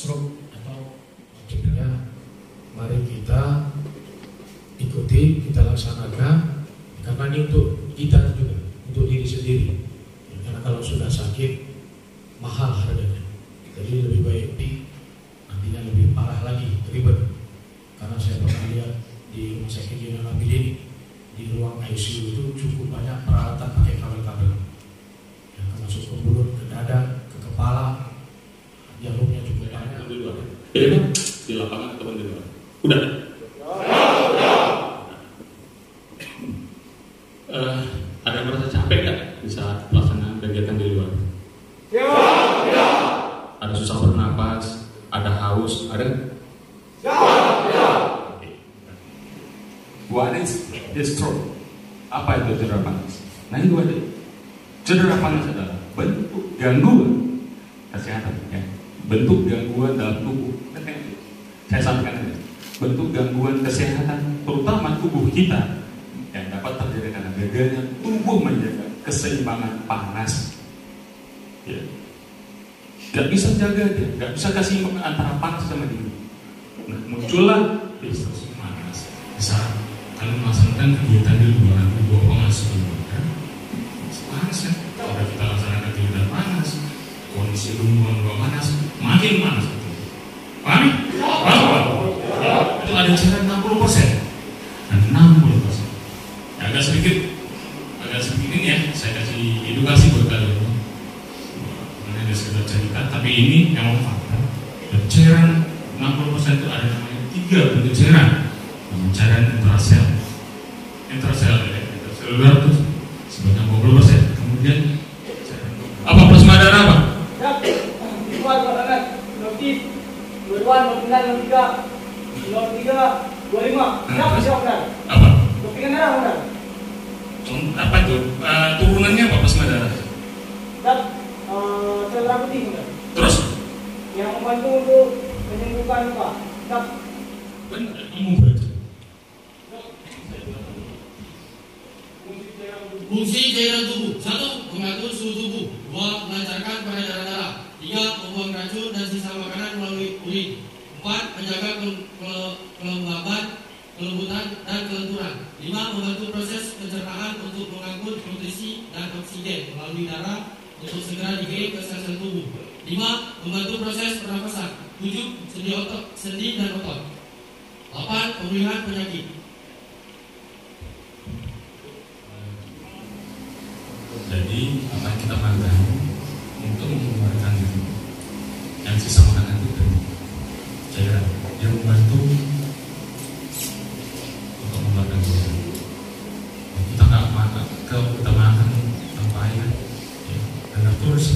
stroke atau maksudnya mari kita ikuti, kita laksanakan karena ini untuk kita juga, untuk diri sendiri. Karena kalau sudah sakit mahal harganya, jadi lebih baik nantinya lebih parah lagi, ribet. Karena saya pernah lihat di rumah sakit General Abidin, di ruang ICU itu cukup banyak peralatan pakai kabel-kabel yang masuk ke mulut, ke dada, ke kepala, jarumnya cukup banyak. Di luar, di lapangan atau di luar? Udah. Ada merasa capek nggak di saat pelaksanaan kegiatan di luar? Ya. Ada susah bernapas, ada haus, ada? Ya. What is stroke? Apa itu cedera panas? Nah itu ada. Cedera panas adalah bentuk gangguan kesehatan, ya. Bentuk gangguan dalam tubuh. Saya sampaikan ini. Bentuk gangguan kesehatan, terutama tubuh kita, yang dapat terjadi karena gagalnya tubuh menjaga keseimbangan panas. Ya. Gak bisa jaga dia, gak bisa kasih antara panas sama dingin. Nah, muncullah distorsi panas. Saat kalian melaksanakan kegiatan di luar, di bawah panas kan? Panas kan? Kalau kita laksanakan kegiatan panas, kondisi lingkungan bawah panas, makin panas. Paham? Itu ada cairan 60%. Dan 60%. Agak sedikit ini ya, saya kasih edukasi buat kalian. Ini ada sekedar cerita, tapi ini memang fakta. Dan cairan 60% itu ada namanya 3 bentuk cairan. Cairan intrasel, intraselular itu sebanyak 20%. Kemudian apa plasma darah apa? Apa? Apa itu? Turunannya apa plasma darah? Cedera putih. Terus? Yang membantu untuk menyembuhkan luka. Benar, kamu baca. Fungsi cairan tubuh: 1. Mengatur suhu tubuh. 2. Melancarkan peredaran darah. 3. Membuang racun dan sisa makanan melalui urin. 4. Menjaga kelembaban, kelembutan, dan kelenturan. 5. Membantu proses pencernaan untuk mengangkut nutrisi dan oksigen melalui darah untuk segera dikirim ke sel-sel tubuh. 5. Membantu proses pernafasan. 7. Sendi dan otot. 8. Pemulihan penyakit. Jadi apa yang kita makan untuk mengeluarkan yang sisa makanan itu dari cairan yang membantu untuk mengeluarkan cairan. Kita nggak makan, kalau kita makan tanpa air, ya, dan terus